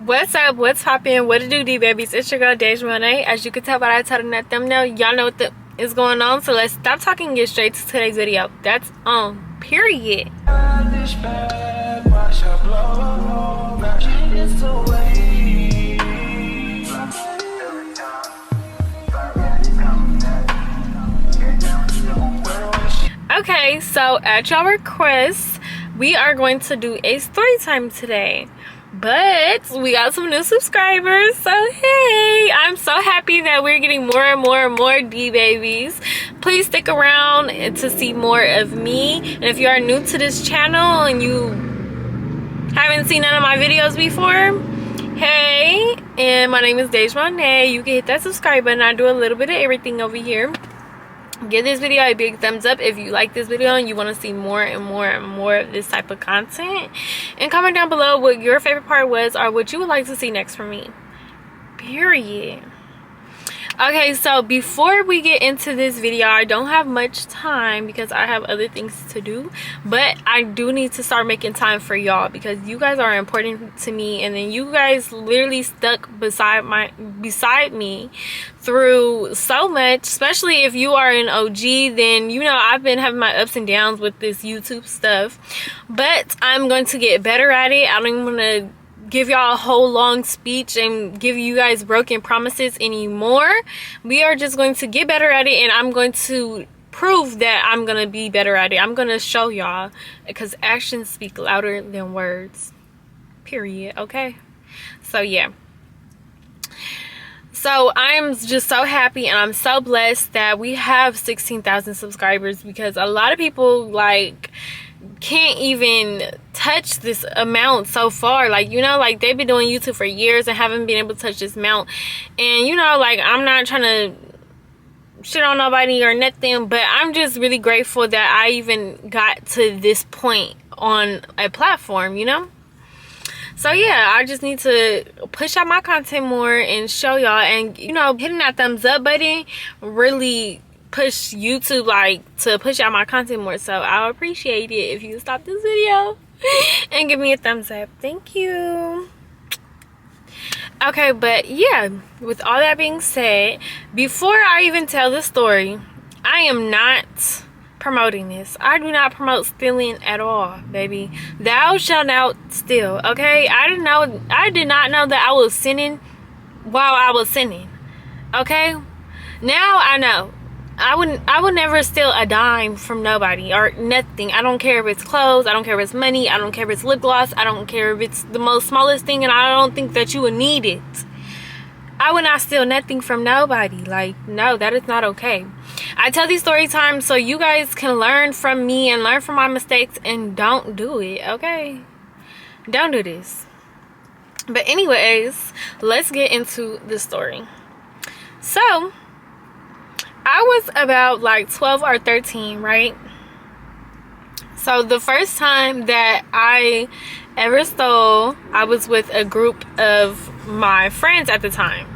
What's up? What's poppin'? What it do, D babies? It's your girl Deja Monet. As you can tell by the title and that thumbnail, y'all know what is going on. So let's stop talking and get straight to today's video. That's period. Okay, so at y'all request, we are going to do a story time today. But we got some new subscribers, so hey, I'm so happy that we're getting more and more D babies. Please stick around to see more of me. And if you are new to this channel and you haven't seen none of my videos before, hey, and my name is Deja Monet. You can hit that subscribe button. I do a little bit of everything over here. Give this video a big thumbs up if you like this video and you want to see more and more of this type of content, and comment down below what your favorite part was or what you would like to see next from me, period. Okay, so before we get into this video, I don't have much time because I have other things to do, but I do need to start making time for y'all because you guys are important to me, and then you guys literally stuck beside me through so much. Especially if you are an OG, then you know I've been having my ups and downs with this YouTube stuff, but I'm going to get better at it. I don't even want to give y'all a whole long speech and give you guys broken promises anymore. We are just going to get better at it, and I'm going to prove that I'm gonna be better at it. I'm gonna show y'all, because actions speak louder than words, period. Okay, so yeah, so I'm just so happy and I'm so blessed that we have 16,000 subscribers, because a lot of people like can't even touch this amount so far. Like, you know, like they've been doing YouTube for years and haven't been able to touch this amount. And you know, like, I'm not trying to shit on nobody or nothing, but I'm just really grateful that I even got to this point on a platform, you know. So yeah, I just need to push out my content more and show y'all, and you know, hitting that thumbs up button really push YouTube like to push out my content more. So I'll appreciate it if you stop this video and give me a thumbs up. Thank you. Okay, but yeah, with all that being said, before I even tell the story, I am not promoting this. I do not promote stealing at all, baby. Thou shalt not steal. Okay, I did not know that I was sinning while I was sinning. Okay, now I know. I would never steal a dime from nobody or nothing. I don't care if it's clothes, I don't care if it's money, I don't care if it's lip gloss, I don't care if it's the most smallest thing, and I don't think that you would need it. I would not steal nothing from nobody. Like, no, that is not okay. I tell these story times so you guys can learn from me and learn from my mistakes, and don't do it, okay? Don't do this. But anyways, let's get into the story. So I was about like 12 or 13, right? So the first time that I ever stole, I was with a group of my friends at the time.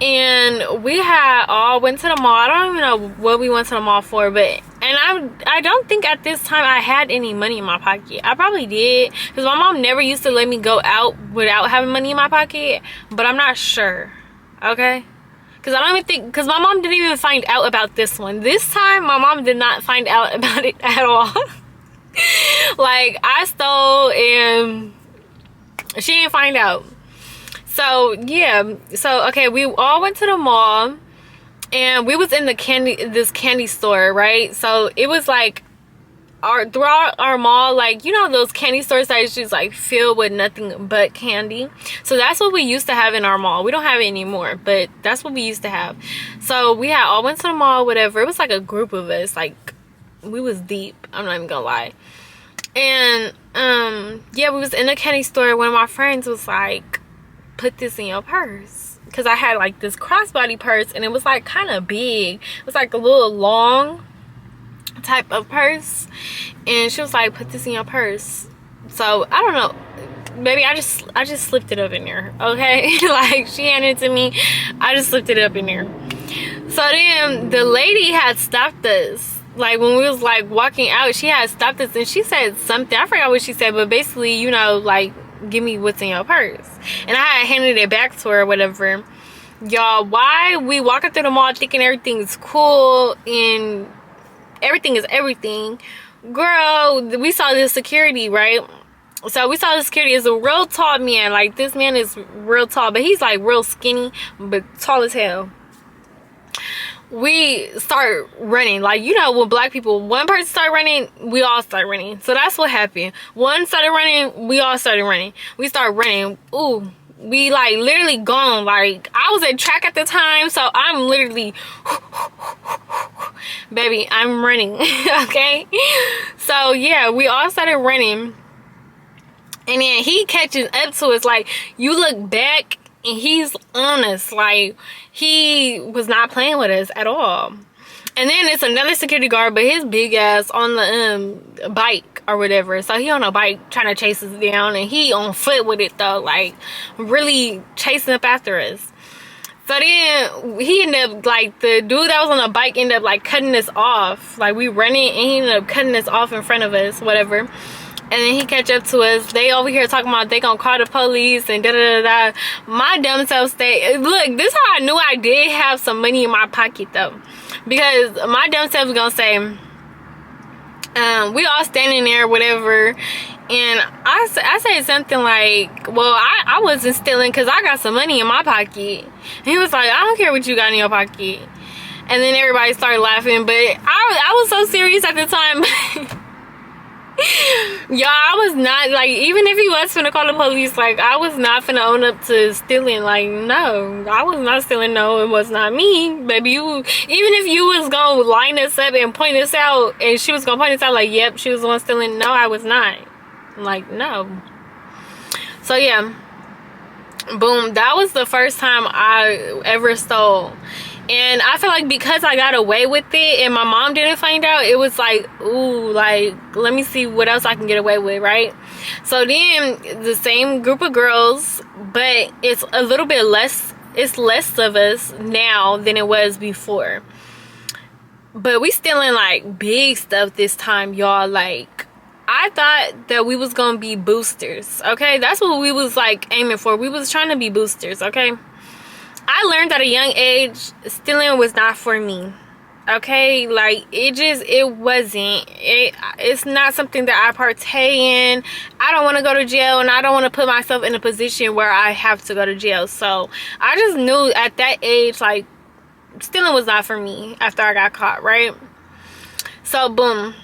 And we had all went to the mall. I don't even know what we went to the mall for, but I don't think at this time I had any money in my pocket. I probably did, because my mom never used to let me go out without having money in my pocket, but I'm not sure. Okay, because I don't even think, because my mom didn't even find out about this one. This time my mom did not find out about it at all. Like, I stole and she didn't find out. So yeah, so okay, we all went to the mall and we was in this candy store, right? So it was like throughout our mall, like, you know, those candy stores that is just like filled with nothing but candy. So that's what we used to have in our mall. We don't have it anymore, but that's what we used to have. So we had all went to the mall, whatever. It was like a group of us, like we was deep, I'm not even gonna lie. And yeah, we was in a candy store. One of my friends was like, put this in your purse, because I had like this crossbody purse, and it was like kind of big. It was like a little long type of purse, and she was like, put this in your purse. So I don't know, maybe I just slipped it up in there, okay? Like, she handed it to me, I just slipped it up in there. So then the lady had stopped us. Like, when we was like walking out, she had stopped us and she said something, I forgot what she said, but basically, you know, like, give me what's in your purse. And I had handed it back to her or whatever. Y'all, why we walking through the mall thinking everything's cool and everything is everything. Girl, we saw this security, right? So we saw the security is a real tall man. Like, this man is real tall, but he's like real skinny, but tall as hell. We start running. Like, you know, when black people, one person start running, we all start running. So that's what happened. One started running, we all started running. We start running. Ooh, we like literally gone. Like, I was at track at the time, so I'm literally baby, I'm running. Okay, so yeah, we all started running, and then he catches up to us. Like, you look back and he's on us. Like, he was not playing with us at all. And then it's another security guard, but his big ass on the bike or whatever. So he on a bike trying to chase us down, and he on foot with it though, like really chasing up after us. So then he ended up, like, the dude that was on the bike ended up like cutting us off. Like, we running and he ended up cutting us off in front of us, whatever. And then he catch up to us. They over here talking about they gonna call the police and da da da da. My dumb self stay. Look, this is how I knew I did have some money in my pocket though, because my dumb self was gonna say, we all standing there, whatever. And I said something like, well, I wasn't stealing because I got some money in my pocket. And he was like, I don't care what you got in your pocket. And then everybody started laughing, but I was so serious at the time. Y'all, I was not, like, even if he was finna call the police, like, I was not finna own up to stealing. Like, no, I was not stealing. No, it was not me, baby. You, even if you was gonna line us up and point us out, and she was gonna point us out like, yep, she was the one stealing, no, I was not. Like, no. So yeah, boom, that was the first time I ever stole. And I feel like because I got away with it and my mom didn't find out, it was like, ooh, like, let me see what else I can get away with, right? So then the same group of girls, but it's a little bit less, it's less of us now than it was before. But we stealing like big stuff this time, y'all. Like, I thought that we was gonna be boosters, okay? That's what we was like aiming for. We was trying to be boosters, okay? I learned at a young age, stealing was not for me, okay? Like, it wasn't. It's not something that I partake in. I don't want to go to jail, and I don't want to put myself in a position where I have to go to jail. So I just knew at that age, like, stealing was not for me after I got caught, right? So boom,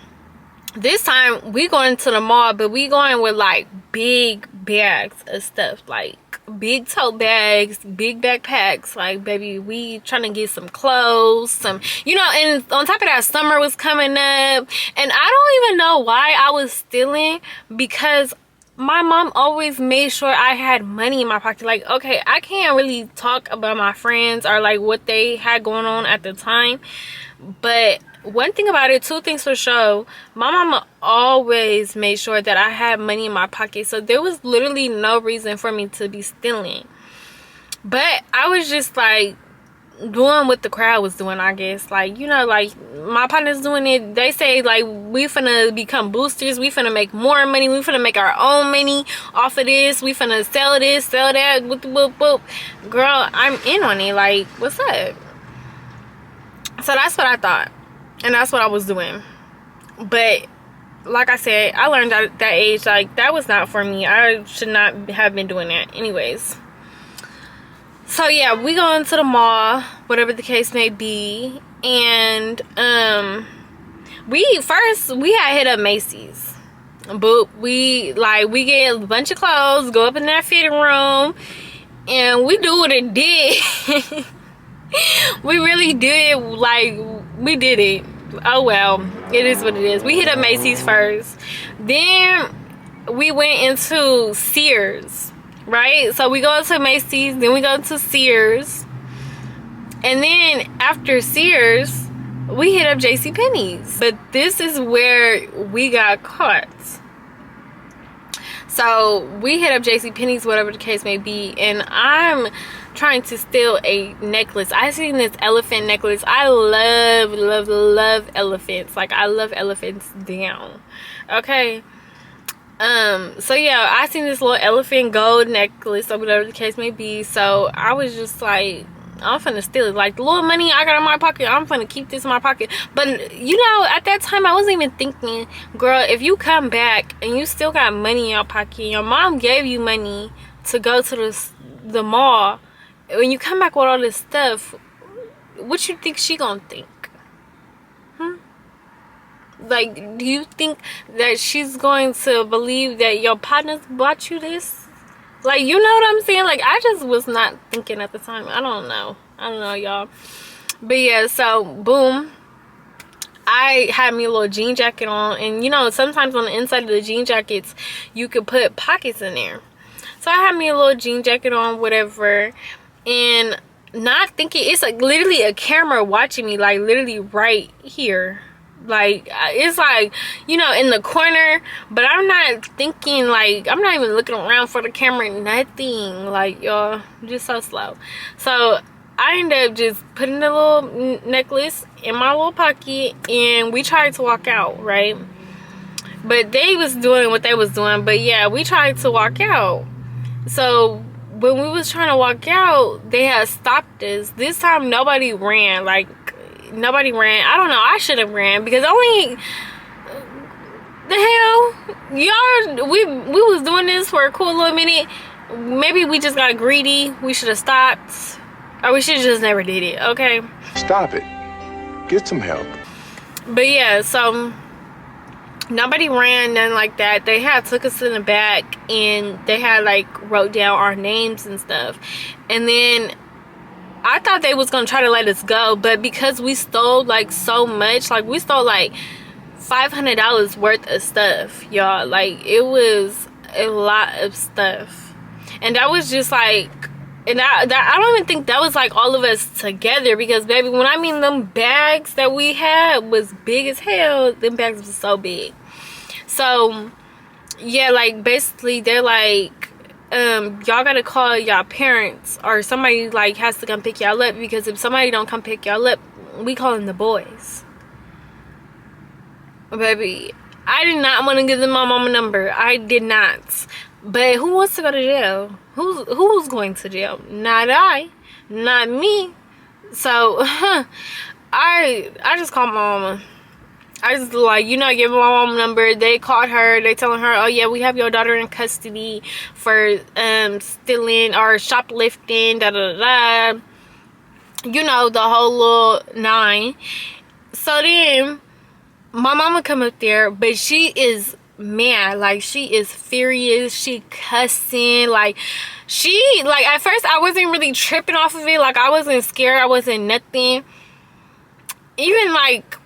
this time we going to the mall, but we going with like big bags of stuff, like big tote bags, big backpacks. Like, baby, we trying to get some clothes, some, you know. And on top of that, summer was coming up, and I don't even know why I was stealing, because my mom always made sure I had money in my pocket. Like, okay, I can't really talk about my friends or like what they had going on at the time, but one thing about it, two things for sure, my mama always made sure that I had money in my pocket. So there was literally no reason for me to be stealing. But I was just like doing what the crowd was doing, I guess. Like, you know, like my partner's doing it. They say like, we finna become boosters, we finna make more money, we finna make our own money off of this, we finna sell this, sell that, whoop, whoop, whoop. Girl, I'm in on it. Like, what's up? So that's what I thought, and that's what I was doing. But like I said, I learned at that age, like, that was not for me. I should not have been doing that anyways. So yeah, we go into the mall, whatever the case may be, and we had hit up Macy's. But we get a bunch of clothes, go up in that fitting room, and we do what it did. We really did. Like, we did it. Oh well, it is what it is. We hit up Macy's first, then we went into Sears, right? So we go to Macy's, then we go to Sears, and then after Sears we hit up JCPenney's. But this is where we got caught. So we hit up JCPenney's, whatever the case may be, and I'm trying to steal a necklace. I seen this elephant necklace. I love elephants. Like, I love elephants down. Okay. So yeah, I seen this little elephant gold necklace or whatever the case may be. So I was just like, I'm finna steal it. Like, the little money I got in my pocket, I'm finna keep this in my pocket. But you know, at that time I wasn't even thinking, girl, if you come back and you still got money in your pocket, and your mom gave you money to go to the mall, when you come back with all this stuff, what you think she gonna think? Like, do you think that she's going to believe that your partners bought you this? Like, you know what I'm saying? Like, I just was not thinking at the time. I don't know, y'all. But yeah, so boom, I had me a little jean jacket on, and you know, sometimes on the inside of the jean jackets you could put pockets in there. So I had me a little jean jacket on, whatever, and not thinking, it's like literally a camera watching me, like literally right here. Like, it's like, you know, in the corner, but I'm not thinking, like, I'm not even looking around for the camera, nothing. Like, y'all, just so slow. So I ended up just putting the little necklace in my little pocket, and we tried to walk out, right? But they was doing what they was doing. But yeah, we tried to walk out. So when we was trying to walk out, they had stopped us. This time nobody ran. Like, nobody ran. I don't know, I should have ran, because only the hell, y'all, we was doing this for a cool little minute. Maybe we just got greedy. We should have stopped, or we should have just never did it. Okay, stop it, get some help. but yeah, so nobody ran, nothing like that. They had took us in the back, and they had like wrote down our names and stuff, and then I thought they was gonna try to let us go, but because we stole like so much, like we stole like $500 worth of stuff, y'all. Like, it was a lot of stuff, and that was just like, and I don't even think that was like all of us together, because baby, when I mean them bags that we had was big as hell. Them bags was so big. So yeah, like basically they're like, y'all gotta call y'all parents, or somebody like has to come pick y'all up, because if somebody don't come pick y'all up, we calling the boys. Baby, I did not want to give them my mama number. I did not. But who wants to go to jail? Who's going to jail? Not I, not me. So I just called my mama. I just like, you know, give my mom number. They called her. They telling her, oh yeah, we have your daughter in custody for stealing or shoplifting, da da da. You know, the whole little nine. So then my mama come up there, but she is mad. Like, she is furious. She cussing. Like, she, like, at first I wasn't really tripping off of it. Like, I wasn't scared. I wasn't nothing. Even like,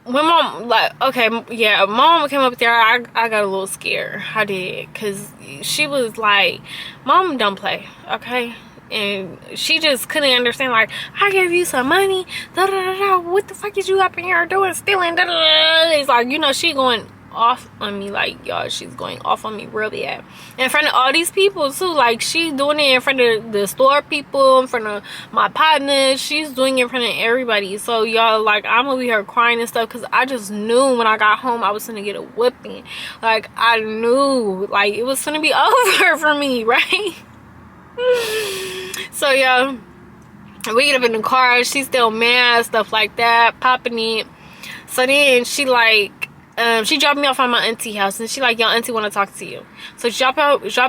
when mom, like, okay, yeah, mom came up there, I got a little scared. I did, because she was like, mom, don't play, okay? And she just couldn't understand, like, I gave you some money, da da da da, what the fuck is you up in here doing, stealing, da da da. It's like, you know, she going off on me, like, y'all, she's going off on me real bad in front of all these people too. Like, she's doing it in front of the store people, in front of my partner. She's doing it in front of everybody. So y'all, like, I'm over here crying and stuff, because I just knew when I got home I was gonna get a whipping. Like, I knew, like, it was gonna be over for me, right? So y'all, we get up in the car. She's still mad, stuff like that, popping it. So then she like, she dropped me off at my auntie house, and she like, your auntie want to talk to you. So she dropped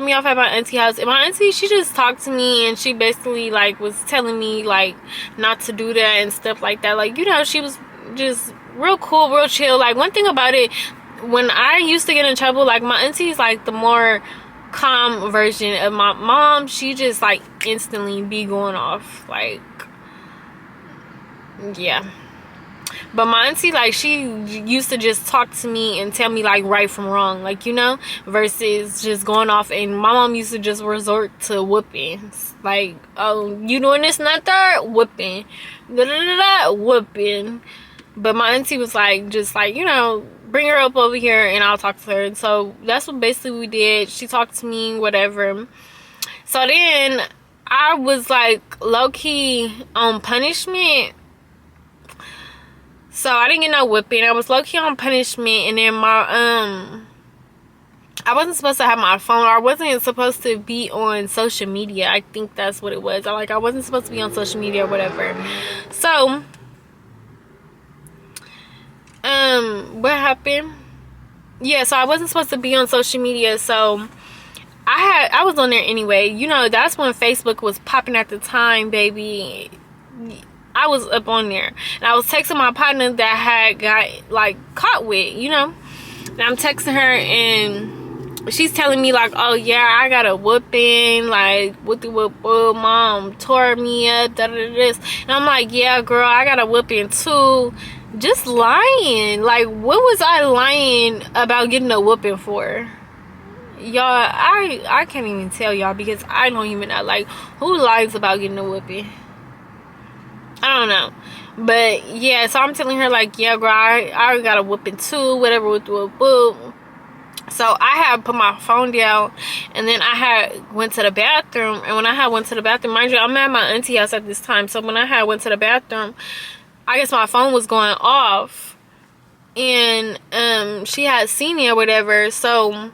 me off at my auntie house, and my auntie, she just talked to me, and she basically like was telling me like not to do that and stuff like that. Like, you know, she was just real cool, real chill. Like, one thing about it, when I used to get in trouble, like, my auntie's like the more calm version of my mom. She just like instantly be going off, like, yeah. But my auntie, like, she used to just talk to me and tell me like right from wrong, like, you know, versus just going off. And my mom used to just resort to whoopings, like, oh, you doing this and that, third, whooping, da da da da, whooping. But my auntie was like, just like, you know, bring her up over here and I'll talk to her. And so that's what basically we did. She talked to me, whatever. So then I was like low-key on punishment. So I didn't get no whipping. I was low-key on punishment. And then my I wasn't supposed to have my phone, or I wasn't supposed to be on social media. I think that's what it was. I wasn't supposed to be on social media or whatever. So what happened? Yeah, so I wasn't supposed to be on social media, so I was on there anyway. You know, that's when Facebook was popping at the time, baby. I was up on there, and I was texting my partner that had got like caught with, you know. And I'm texting her, and she's telling me like, oh yeah, I got a whooping, like what the whoop, mom tore me up, this. And I'm like, yeah, girl, I got a whooping too. Just lying. Like, what was I lying about getting a whooping for? Y'all, I can't even tell y'all, because I don't even know, like, who lies about getting a whooping? I don't know. But yeah, so I'm telling her like, yeah, girl, I got a whooping too, whatever, with the whoop. So I had put my phone down, and then I had went to the bathroom. And when I had went to the bathroom, mind you, I'm at my auntie house at this time. So when I had went to the bathroom, I guess my phone was going off, and she had seen it or whatever. So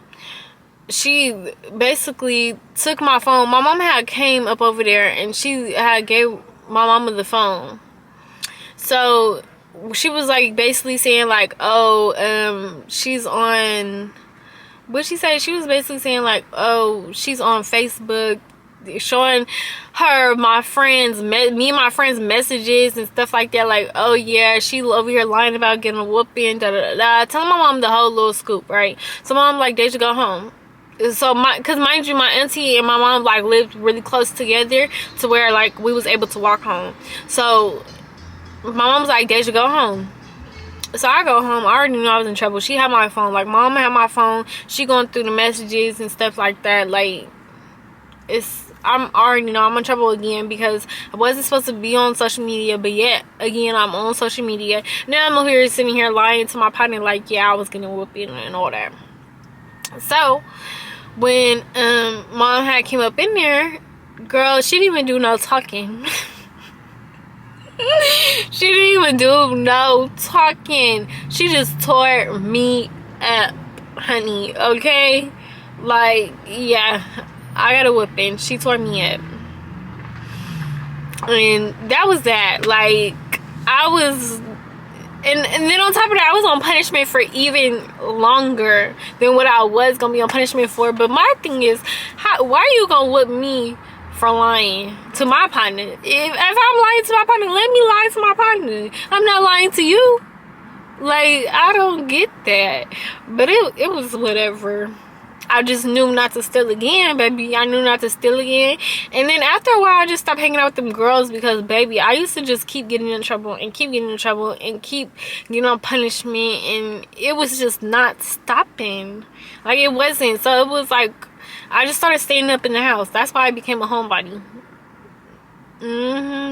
she basically took my phone. My mom had came up over there, and she had gave my mama the phone. So she was like basically saying like, oh, she's on, what she said, she was basically saying like, oh, she's on Facebook showing her me and my friends messages and stuff like that, like, oh yeah, she over here lying about getting a whooping, da da da, telling my mom the whole little scoop, right? So my mom like, they should go home. So because mind you, my auntie and my mom like lived really close together, to where like we was able to walk home. So my mom's like, they should go home. So I go home. I already knew I was in trouble. She had my phone. Like, mom had my phone. She going through the messages and stuff like that. Like, I'm already know I'm in trouble again, because I wasn't supposed to be on social media, but yet again I'm on social media. Now I'm over here sitting here lying to my partner like, yeah, I was getting whooping and all that. So when mom had came up in there, girl, she didn't even do no talking. She didn't even do no talking. She just tore me up, honey, okay? Like, yeah, I got a whooping. She tore me up. And that was that. Like, I was, and then on top of that, I was on punishment for even longer than what I was gonna be on punishment for. But my thing is, why are you gonna whoop me for lying to my partner? If I'm lying to my partner, let me lie to my partner. I'm not lying to you. Like, I don't get that. But it was whatever. I just knew not to steal again, baby. I knew not to steal again. And then after a while, I just stopped hanging out with them girls, because, baby, I used to just keep getting in trouble and keep getting in trouble and keep getting on punishment, and it was just not stopping. Like, it wasn't. So it was like, I just started staying up in the house. That's why I became a homebody.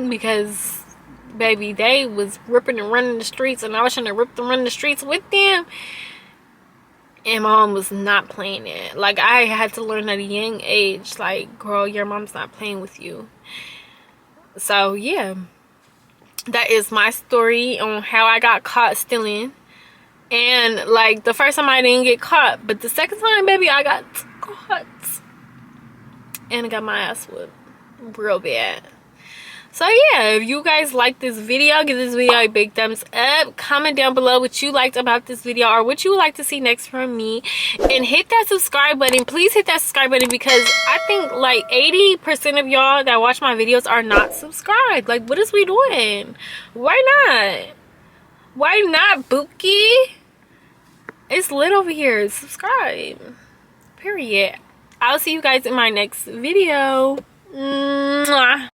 Because, baby, they was ripping and running the streets, and I was trying to rip and run the streets with them. And my mom was not playing it. Like, I had to learn at a young age, like, girl, your mom's not playing with you. So, yeah. That is my story on how I got caught stealing. And, like, the first time I didn't get caught. But the second time, baby, I got caught. And I got my ass whooped real bad. So yeah, if you guys like this video, give this video a big thumbs up. Comment down below what you liked about this video, or what you would like to see next from me. And hit that subscribe button. Please hit that subscribe button, because I think like 80% of y'all that watch my videos are not subscribed. Like, what is we doing? Why not? Why not, Bookie? It's lit over here. Subscribe. Period. I'll see you guys in my next video. Mwah.